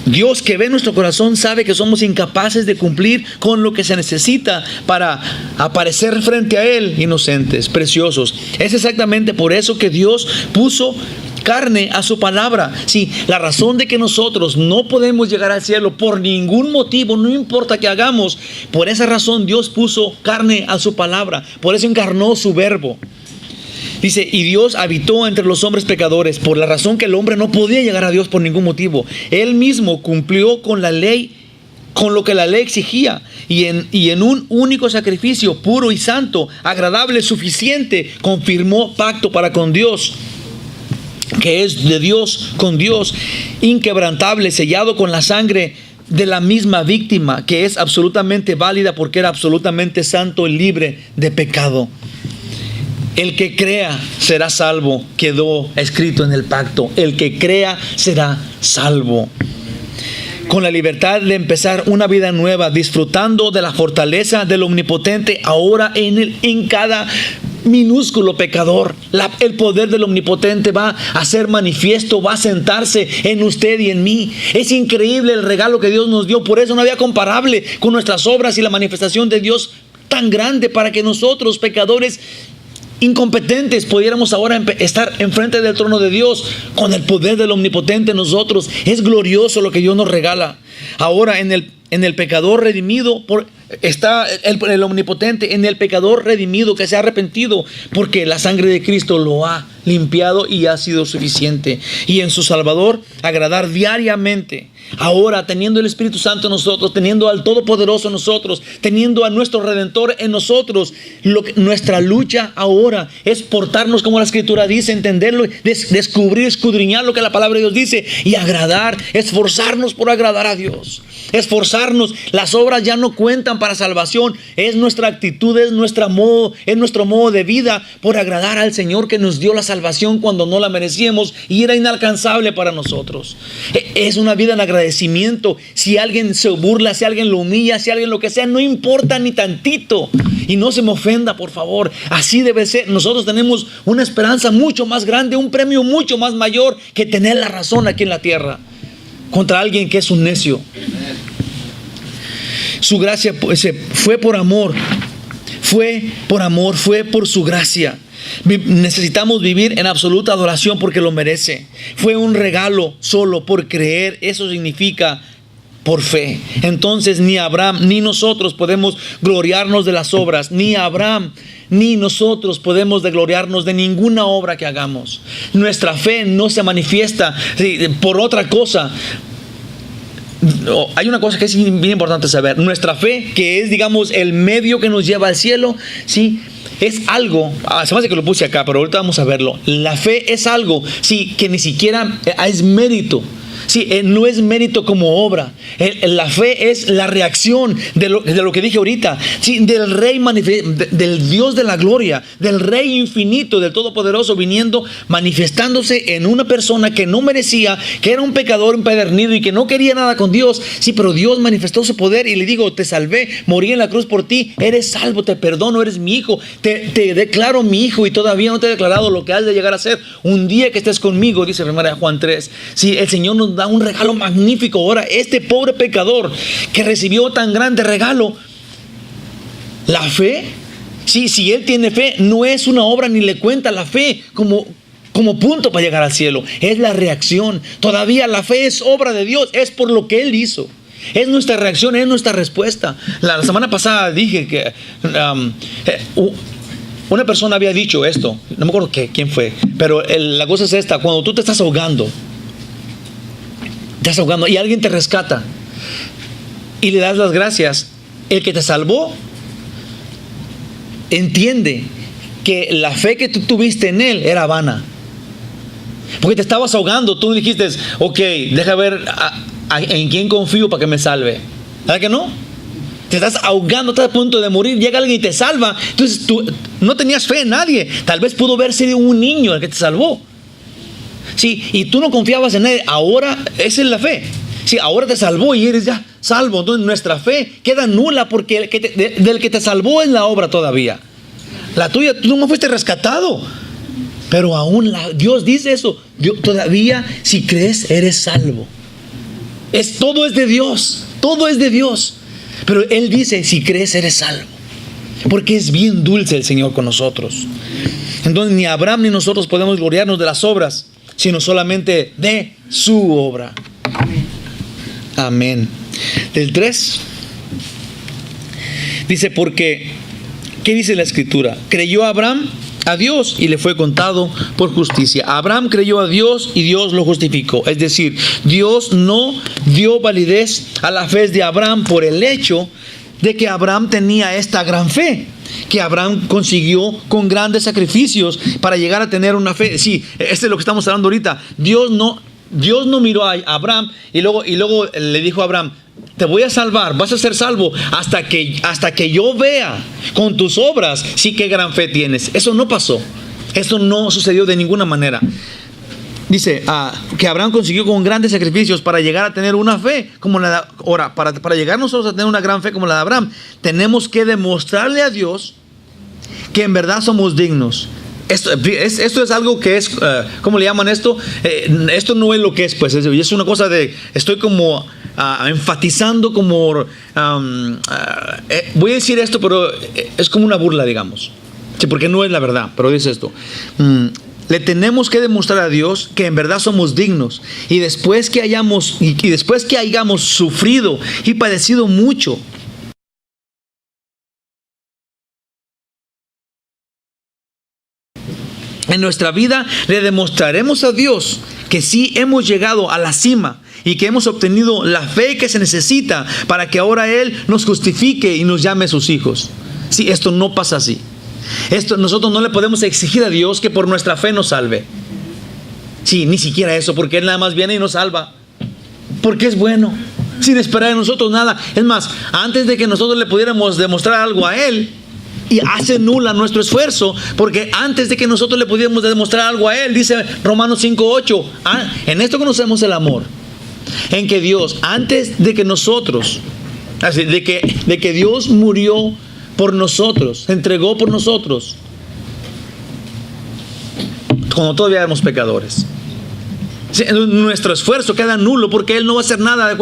Dios que ve nuestro corazón sabe que somos incapaces de cumplir con lo que se necesita para aparecer frente a Él inocentes, preciosos. Es exactamente por eso que Dios puso carne a su palabra. Sí, la razón de que nosotros no podemos llegar al cielo por ningún motivo, no importa qué hagamos, por esa razón Dios puso carne a su palabra, por eso encarnó su verbo. Dice, y Dios habitó entre los hombres pecadores, por la razón que el hombre no podía llegar a Dios por ningún motivo. Él mismo cumplió con la ley, con lo que la ley exigía, y en un único sacrificio puro y santo, agradable, suficiente, confirmó pacto para con Dios, que es de Dios con Dios, inquebrantable, sellado con la sangre de la misma víctima, que es absolutamente válida porque era absolutamente santo y libre de pecado. El que crea será salvo, quedó escrito en el pacto. El que crea será salvo. Con la libertad de empezar una vida nueva, disfrutando de la fortaleza del Omnipotente, ahora en cada minúsculo pecador. El poder del Omnipotente va a ser manifiesto, va a sentarse en usted y en mí. Es increíble el regalo que Dios nos dio. Por eso no había comparable con nuestras obras y la manifestación de Dios tan grande para que nosotros, pecadores incompetentes, pudiéramos ahora estar enfrente del trono de Dios con el poder del Omnipotente en nosotros. Es glorioso lo que Dios nos regala. Ahora en el pecador redimido está el Omnipotente, en el pecador redimido que se ha arrepentido, porque la sangre de Cristo lo ha limpiado y ha sido suficiente. Y en su Salvador agradar diariamente. Ahora, teniendo el Espíritu Santo en nosotros, teniendo al Todopoderoso en nosotros, teniendo a nuestro Redentor en nosotros, nuestra lucha ahora es portarnos como la Escritura dice, entenderlo, descubrir, escudriñar lo que la palabra de Dios dice y agradar, esforzarnos por agradar a Dios. Esforzarnos. Las obras ya no cuentan para salvación. Es nuestra actitud, es nuestro modo de vida por agradar al Señor que nos dio la salvación cuando no la merecíamos y era inalcanzable para nosotros. Es una vida en agradecimiento. Si alguien se burla, si alguien lo humilla, si alguien lo que sea, no importa ni tantito. Y no se me ofenda, por favor. Así debe ser. Nosotros tenemos una esperanza mucho más grande, un premio mucho más mayor que tener la razón aquí en la tierra contra alguien que es un necio. Su gracia fue por amor. Fue por amor, fue por su gracia. Necesitamos vivir en absoluta adoración porque lo merece. Fue un regalo solo por creer. Eso significa por fe. Entonces ni Abraham ni nosotros podemos gloriarnos de las obras. Ni Abraham ni nosotros podemos gloriarnos de ninguna obra que hagamos. Nuestra fe no se manifiesta por otra cosa. Hay una cosa que es bien importante saber. Nuestra fe, que es, digamos, el medio que nos lleva al cielo, ¿sí? Es algo, se me hace que lo puse acá, pero ahorita vamos a verlo. La fe es algo, sí, que ni siquiera es mérito. Sí, no es mérito como obra. La fe es la reacción de lo que dije ahorita. Sí, del Rey del Dios de la gloria, del Rey infinito, del Todopoderoso, manifestándose en una persona que no merecía, que era un pecador empedernido y que no quería nada con Dios. Sí, pero Dios manifestó su poder y le digo, te salvé, morí en la cruz por ti, eres salvo, te perdono, eres mi hijo, te declaro mi hijo y todavía no te he declarado lo que has de llegar a ser un día que estés conmigo, dice 1 Juan 3. Sí, el Señor nos da un regalo magnífico. Ahora, este pobre pecador que recibió tan grande regalo, la fe, sí, si él tiene fe, no es una obra ni le cuenta la fe como punto para llegar al cielo. Es la reacción. Todavía la fe es obra de Dios, es por lo que Él hizo. Es nuestra reacción, es nuestra respuesta. La semana pasada dije que una persona había dicho esto, no me acuerdo quién fue, pero la cosa es esta: cuando tú te estás ahogando y alguien te rescata y le das las gracias, el que te salvó entiende que la fe que tú tuviste en él era vana, porque te estabas ahogando. Tú dijiste, ok, deja ver en quién confío para que me salve. ¿Verdad que no? Te estás ahogando, estás a punto de morir, llega alguien y te salva. Entonces tú no tenías fe en nadie. Tal vez pudo haber sido un niño el que te salvó. Sí, y tú no confiabas en él. Ahora esa es la fe. Sí, ahora te salvó y eres ya salvo. Entonces nuestra fe queda nula porque del que te salvó es la obra todavía. La tuya, tú no fuiste rescatado. Pero aún Dios dice eso. Todavía si crees eres salvo. Todo es de Dios. Todo es de Dios. Pero Él dice, si crees eres salvo. Porque es bien dulce el Señor con nosotros. Entonces ni Abraham ni nosotros podemos gloriarnos de las obras, sino solamente de su obra. Amén. Del 3 dice, porque, ¿qué dice la Escritura? Creyó Abraham a Dios y le fue contado por justicia. Abraham creyó a Dios y Dios lo justificó. Es decir, Dios no dio validez a la fe de Abraham por el hecho de que Abraham tenía esta gran fe, que Abraham consiguió con grandes sacrificios para llegar a tener una fe. Sí, este es lo que estamos hablando ahorita. Dios no miró a Abraham y luego le dijo a Abraham, te voy a salvar, vas a ser salvo hasta que yo vea con tus obras sí qué gran fe tienes. Eso no pasó. Eso no sucedió de ninguna manera. Dice que Abraham consiguió con grandes sacrificios para llegar a tener una fe como la de ahora. Para llegar nosotros a tener una gran fe como la de Abraham, tenemos que demostrarle a Dios que en verdad somos dignos. Esto es algo que es, ¿cómo le llaman esto? Esto no es lo que es, pues. Es una cosa de, estoy como enfatizando como, voy a decir esto, pero es como una burla, digamos. Sí, porque no es la verdad, pero dice esto. Le tenemos que demostrar a Dios que en verdad somos dignos. Y después que hayamos sufrido y padecido mucho, en nuestra vida le demostraremos a Dios que sí hemos llegado a la cima y que hemos obtenido la fe que se necesita para que ahora Él nos justifique y nos llame sus hijos. Sí, esto no pasa así. Nosotros no le podemos exigir a Dios que por nuestra fe nos salve. Sí, ni siquiera eso, porque Él nada más viene y nos salva. Porque es bueno, sin esperar de nosotros nada. Es más, antes de que nosotros le pudiéramos demostrar algo a Él, y hace nula nuestro esfuerzo, porque antes de que nosotros le pudiéramos demostrar algo a Él, dice Romanos 5:8, en esto conocemos el amor, en que Dios, antes de que nosotros, de que Dios murió por nosotros, se entregó por nosotros, cuando todavía éramos pecadores. Nuestro esfuerzo queda nulo porque Él no va a hacer nada de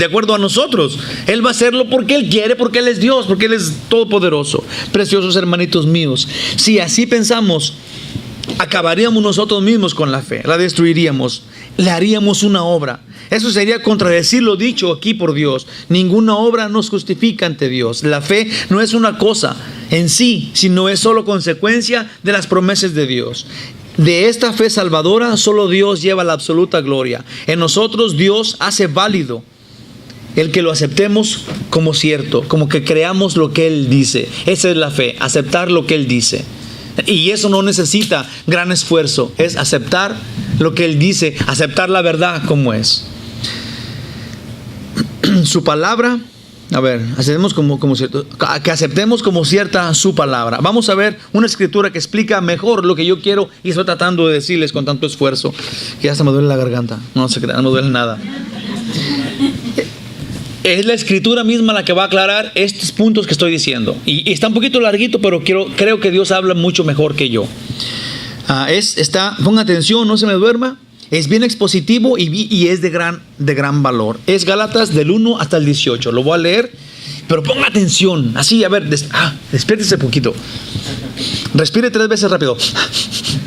acuerdo a nosotros. Él va a hacerlo porque Él quiere, porque Él es Dios, porque Él es todopoderoso. Preciosos hermanitos míos, si así pensamos, acabaríamos nosotros mismos con la fe, la destruiríamos, le haríamos una obra. Eso sería contradecir lo dicho aquí por Dios. Ninguna obra nos justifica ante Dios. La fe no es una cosa en sí, sino es solo consecuencia de las promesas de Dios. De esta fe salvadora solo Dios lleva la absoluta gloria. En nosotros Dios hace válido el que lo aceptemos como cierto, como que creamos lo que Él dice. Esa es la fe, aceptar lo que Él dice. Y eso no necesita gran esfuerzo, es aceptar lo que Él dice, aceptar la verdad como es. Su palabra, aceptemos como cierto, que aceptemos como cierta su palabra. Vamos a ver una escritura que explica mejor lo que yo quiero y estoy tratando de decirles con tanto esfuerzo que ya se me duele la garganta. No me duele nada. Es la escritura misma la que va a aclarar estos puntos que estoy diciendo. Y está un poquito larguito, pero creo que Dios habla mucho mejor que yo. Ponga atención, no se me duerma. Es bien expositivo y es de gran valor. Es Gálatas del 1 hasta el 18. Lo voy a leer, pero ponga atención. Así, despiértese poquito. Respire 3 veces rápido.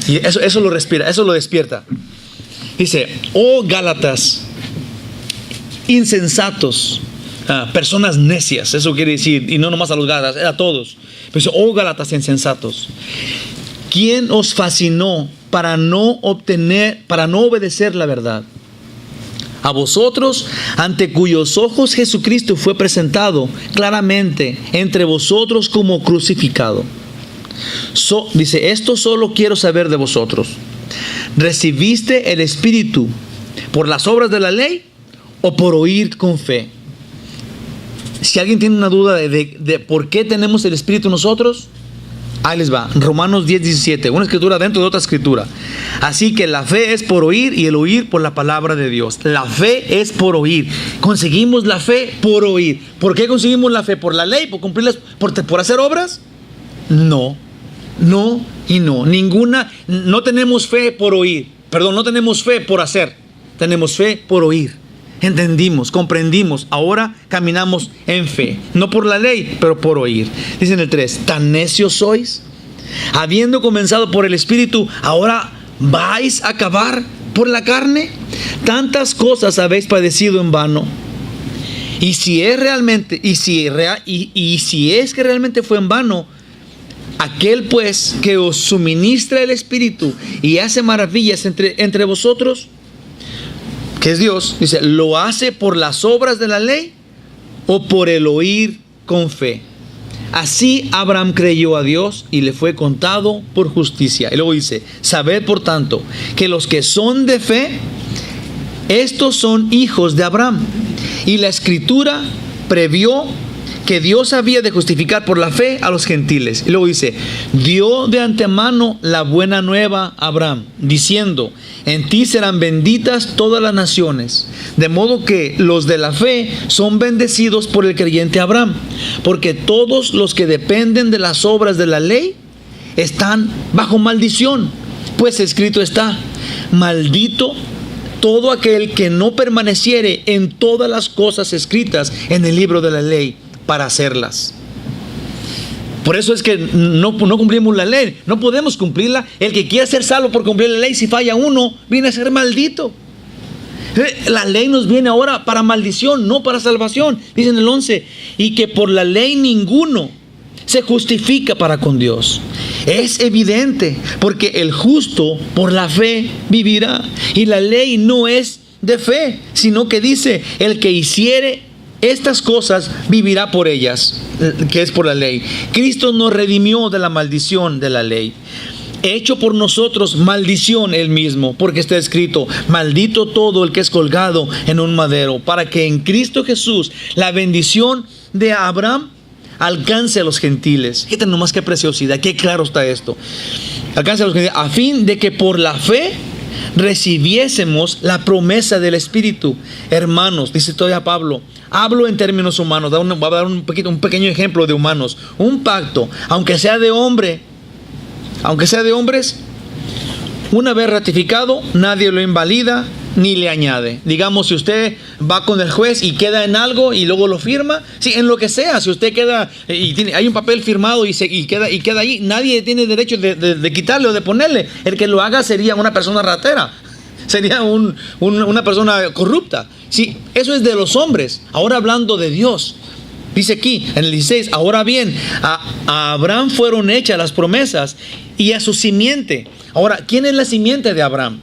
Y eso lo respira, eso lo despierta. Dice, oh Gálatas, insensatos, personas necias. Eso quiere decir, y no nomás a los Gálatas, a todos. Pero dice, oh Gálatas insensatos, ¿quién os fascinó para no obedecer la verdad? A vosotros, ante cuyos ojos Jesucristo fue presentado claramente entre vosotros como crucificado. Dice, esto solo quiero saber de vosotros. ¿Recibiste el Espíritu por las obras de la ley o por oír con fe? Si alguien tiene una duda de por qué tenemos el Espíritu nosotros, Ahí les va, Romanos 10:17, una escritura dentro de otra escritura. Así que la fe es por oír y el oír por la palabra de Dios. La fe es por oír. Conseguimos la fe por oír. ¿Por qué conseguimos la fe? ¿Por la ley? ¿Por cumplirlas? ¿Por hacer obras? No, no y no. Ninguna, no tenemos fe por oír. Perdón, no tenemos fe por hacer. Tenemos fe por oír. Entendimos, comprendimos, ahora caminamos en fe, no por la ley, pero por oír. Dice en el 3, ¿tan necios sois? Habiendo comenzado por el Espíritu, ¿ahora vais a acabar por la carne? Tantas cosas habéis padecido en vano. Y si es realmente, si es que realmente fue en vano, aquel pues que os suministra el Espíritu y hace maravillas entre vosotros, que es Dios, dice, ¿lo hace por las obras de la ley o por el oír con fe? Así Abraham creyó a Dios y le fue contado por justicia. Y luego dice, sabed por tanto que los que son de fe, estos son hijos de Abraham. Y la Escritura previó que Dios había de justificar por la fe a los gentiles. Y luego dice, dio de antemano la buena nueva a Abraham, diciendo, en ti serán benditas todas las naciones. De modo que los de la fe son bendecidos por el creyente Abraham, porque todos los que dependen de las obras de la ley están bajo maldición. Pues escrito está, maldito todo aquel que no permaneciere en todas las cosas escritas en el libro de la ley, para hacerlas. Por eso es que no cumplimos la ley. No podemos cumplirla. El que quiera ser salvo por cumplir la ley, si falla uno, viene a ser maldito. La ley nos viene ahora para maldición, no para salvación. Dice en el 11, y que por la ley ninguno se justifica para con Dios. Es evidente, porque el justo por la fe vivirá. Y la ley no es de fe, sino que dice, el que hiciere estas cosas vivirá por ellas, que es por la ley. Cristo nos redimió de la maldición de la ley, hecho por nosotros maldición él mismo, porque está escrito, maldito todo el que es colgado en un madero, para que en Cristo Jesús la bendición de Abraham alcance a los gentiles. Fíjate nomás qué preciosidad, qué claro está esto. Alcance a los gentiles, a fin de que por la fe recibiésemos la promesa del Espíritu. Hermanos, dice todavía Pablo, hablo en términos humanos, voy a dar un pequeño ejemplo de humanos. Un pacto, aunque sea de hombres, una vez ratificado, nadie lo invalida ni le añade. Digamos, si usted va con el juez y queda en algo y luego lo firma, sí, en lo que sea, si usted queda y hay un papel firmado y queda ahí, nadie tiene derecho de quitarle o de ponerle. El que lo haga sería una persona ratera, sería una persona corrupta. Sí, eso es de los hombres. Ahora hablando de Dios, dice aquí en el 16, ahora bien, a Abraham fueron hechas las promesas y a su simiente. Ahora, ¿quién es la simiente de Abraham?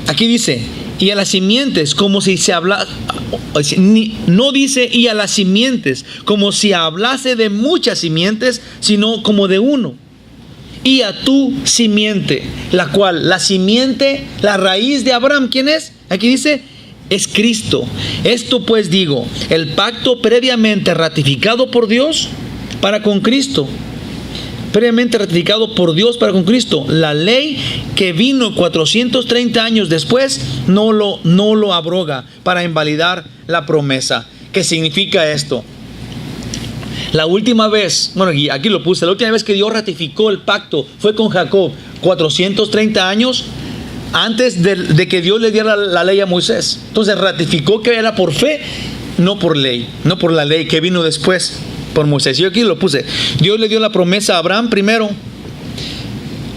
Aquí dice, y a las simientes, como si se habla, no dice y a las simientes, como si hablase de muchas simientes, sino como de uno. Y a tu simiente, la cual, la simiente, la raíz de Abraham, ¿quién es? Aquí dice, es Cristo. Esto pues digo, el pacto previamente ratificado por Dios para con Cristo. Previamente ratificado por Dios para con Cristo. La ley que vino 430 años después no lo abroga para invalidar la promesa. ¿Qué significa esto? La última vez, bueno, aquí lo puse, la última vez que Dios ratificó el pacto fue con Jacob, 430 años antes de que Dios le diera la ley a Moisés. Entonces ratificó que era por fe, no por ley, no por la ley que vino después por Moisés. Yo aquí lo puse. Dios le dio la promesa a Abraham primero,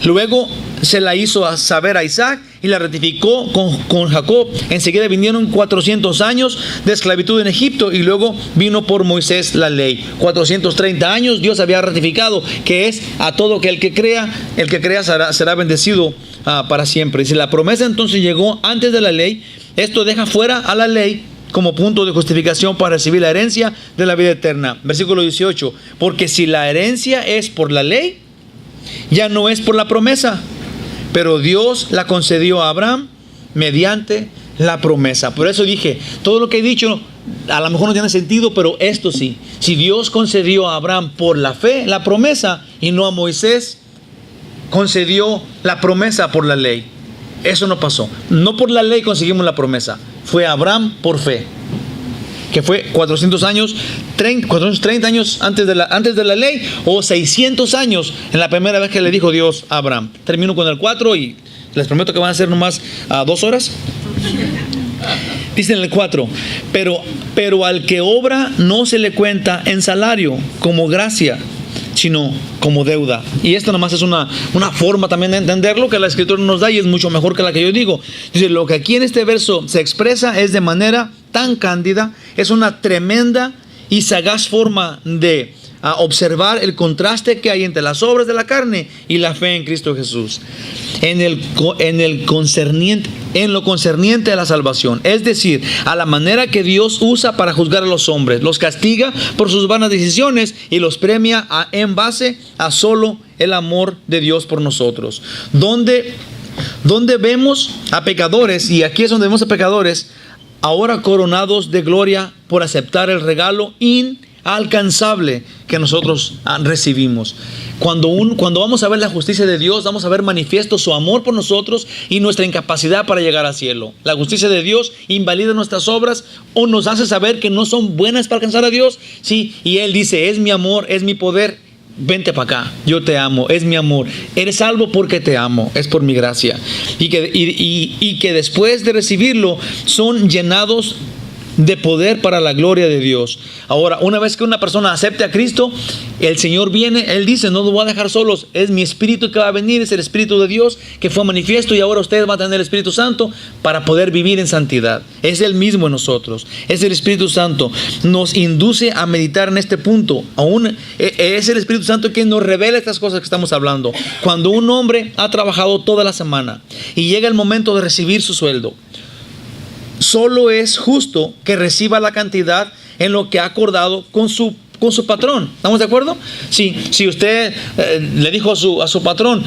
luego se la hizo saber a Isaac y la ratificó con Jacob. Enseguida vinieron 400 años de esclavitud en Egipto y luego vino por Moisés la ley. 430 años Dios había ratificado que es a todo que el que crea será bendecido para siempre. Dice, la promesa entonces llegó antes de la ley. Esto deja fuera a la ley como punto de justificación para recibir la herencia de la vida eterna. Versículo 18, porque si la herencia es por la ley, ya no es por la promesa, pero Dios la concedió a Abraham mediante la promesa. Por eso dije, todo lo que he dicho a lo mejor no tiene sentido, pero esto sí. Si Dios concedió a Abraham por la fe la promesa, y no a Moisés, concedió la promesa por la ley. Eso no pasó. No por la ley conseguimos la promesa. Fue Abraham por fe, que fue 430 años antes de la ley, o 600 años en la primera vez que le dijo Dios a Abraham. Termino con el 4 y les prometo que van a ser nomás 2 horas. Dice en el 4, pero al que obra no se le cuenta en salario como gracia, sino como deuda. Y esto nomás es una forma también de entenderlo que la Escritura nos da, y es mucho mejor que la que yo digo. Dice, lo que aquí en este verso se expresa es de manera tan cándida, es una tremenda y sagaz forma de observar el contraste que hay entre las obras de la carne y la fe en Cristo Jesús, en lo concerniente a la salvación, es decir, a la manera que Dios usa para juzgar a los hombres. Los castiga por sus vanas decisiones y los premia en base a solo el amor de Dios por nosotros. Donde vemos a pecadores, y aquí es donde vemos a pecadores ahora coronados de gloria por aceptar el regalo inalcanzable que nosotros recibimos. Cuando vamos a ver la justicia de Dios, vamos a ver manifiesto su amor por nosotros y nuestra incapacidad para llegar al cielo. La justicia de Dios invalida nuestras obras o nos hace saber que no son buenas para alcanzar a Dios. Sí, y Él dice, es mi amor, es mi poder. Vente para acá, yo te amo, es mi amor. Eres salvo porque te amo, es por mi gracia. Y que después de recibirlo son llenados de poder para la gloria de Dios. Ahora, una vez que una persona acepte a Cristo, el Señor viene, Él dice, no los voy a dejar solos, es mi Espíritu que va a venir, es el Espíritu de Dios que fue manifiesto, y ahora ustedes van a tener el Espíritu Santo para poder vivir en santidad. Es el mismo en nosotros, es el Espíritu Santo. Nos induce a meditar en este punto. Aún es el Espíritu Santo quien nos revela estas cosas que estamos hablando. Cuando un hombre ha trabajado toda la semana y llega el momento de recibir su sueldo, solo es justo que reciba la cantidad en lo que ha acordado con su patrón. ¿Estamos de acuerdo? Si usted le dijo a su patrón,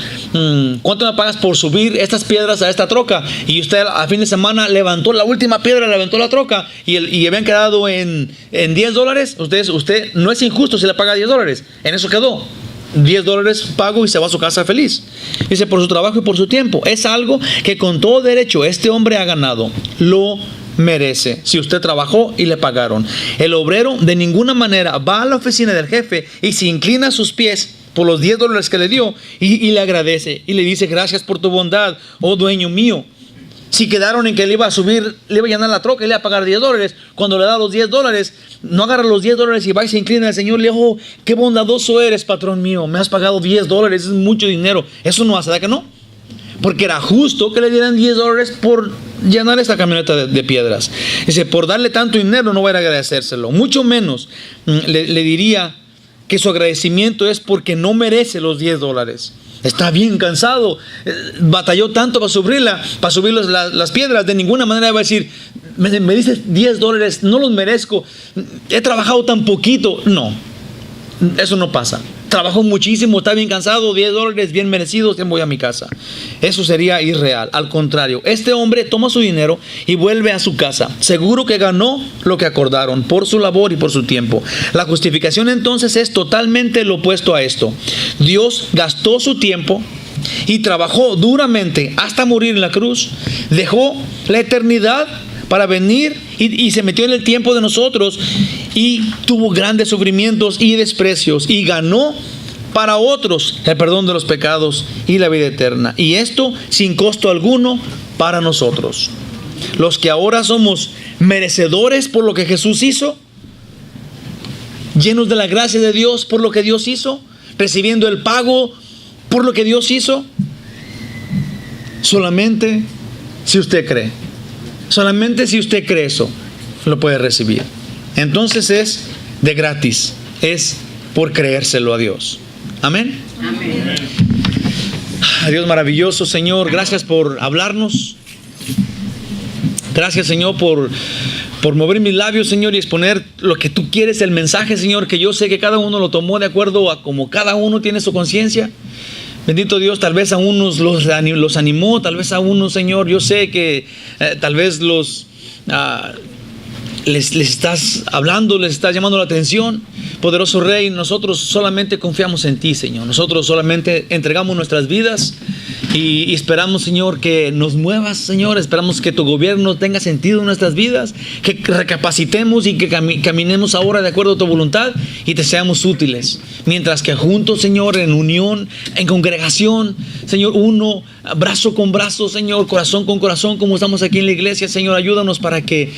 ¿cuánto me pagas por subir estas piedras a esta troca? Y usted a fin de semana levantó la última piedra, levantó la troca y habían quedado en $10. Usted no es injusto si le paga $10. En eso quedó. $10 pago y se va a su casa feliz. Dice, por su trabajo y por su tiempo. Es algo que con todo derecho este hombre ha ganado. Lo merece. Si usted trabajó y le pagaron. El obrero de ninguna manera va a la oficina del jefe y se inclina a sus pies por los $10 que le dio y le agradece y le dice, gracias por tu bondad, oh dueño mío. Si quedaron en que le iba a subir, le iba a llenar la troca y le iba a pagar $10, cuando le da los $10, no agarra los $10 y va y se inclina al Señor, le dijo, oh, qué bondadoso eres, patrón mío, me has pagado $10, es mucho dinero. Eso no hace, ¿verdad que no? Porque era justo que le dieran $10 por llenar esta camioneta de piedras. Dice, por darle tanto dinero no voy a agradecérselo. Mucho menos le diría que su agradecimiento es porque no merece los $10. Está bien cansado, batalló tanto para subir las piedras. De ninguna manera va a decir, me dices $10, no los merezco, he trabajado tan poquito. No, eso no pasa. Trabajó muchísimo, está bien cansado, $10 bien merecidos, ya voy a mi casa. Eso sería irreal. Al contrario, este hombre toma su dinero y vuelve a su casa, seguro que ganó lo que acordaron por su labor y por su tiempo. La justificación entonces es totalmente lo opuesto a esto. Dios gastó su tiempo y trabajó duramente hasta morir en la cruz, dejó la eternidad para venir y se metió en el tiempo de nosotros y tuvo grandes sufrimientos y desprecios y ganó para otros el perdón de los pecados y la vida eterna, y esto sin costo alguno para nosotros, los que ahora somos merecedores por lo que Jesús hizo, llenos de la gracia de Dios por lo que Dios hizo, recibiendo el pago por lo que Dios hizo. Solamente si usted cree. Solamente si usted cree eso, lo puede recibir. Entonces es de gratis, es por creérselo a Dios. Amén. Amén. Dios maravilloso, Señor, gracias por hablarnos. Gracias, Señor, por mover mis labios, Señor, y exponer lo que tú quieres, el mensaje, Señor, que yo sé que cada uno lo tomó de acuerdo a como cada uno tiene su conciencia. Bendito Dios, tal vez a unos los animó, tal vez a unos, Señor, yo sé que tal vez los les estás hablando, les estás llamando la atención. Poderoso Rey, nosotros solamente confiamos en ti, Señor. Nosotros solamente entregamos nuestras vidas y esperamos, Señor, que nos muevas, Señor. Esperamos que tu gobierno tenga sentido en nuestras vidas, que recapacitemos y que caminemos ahora de acuerdo a tu voluntad y te seamos útiles. Mientras que juntos, Señor, en unión, en congregación, Señor, uno, brazo con brazo, Señor, corazón con corazón, como estamos aquí en la iglesia, Señor, ayúdanos para que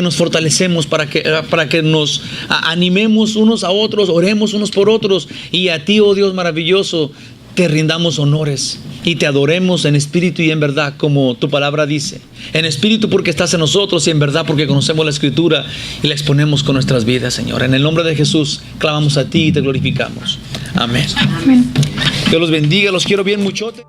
nos fortalecemos, para que nos animemos unos a otros, oremos unos por otros, y a ti, oh Dios maravilloso, te rindamos honores y te adoremos en espíritu y en verdad, como tu palabra dice. En espíritu porque estás en nosotros, y en verdad porque conocemos la Escritura y la exponemos con nuestras vidas, Señor. En el nombre de Jesús clamamos a ti y te glorificamos. Amén. Amén. Dios los bendiga, los quiero bien muchote.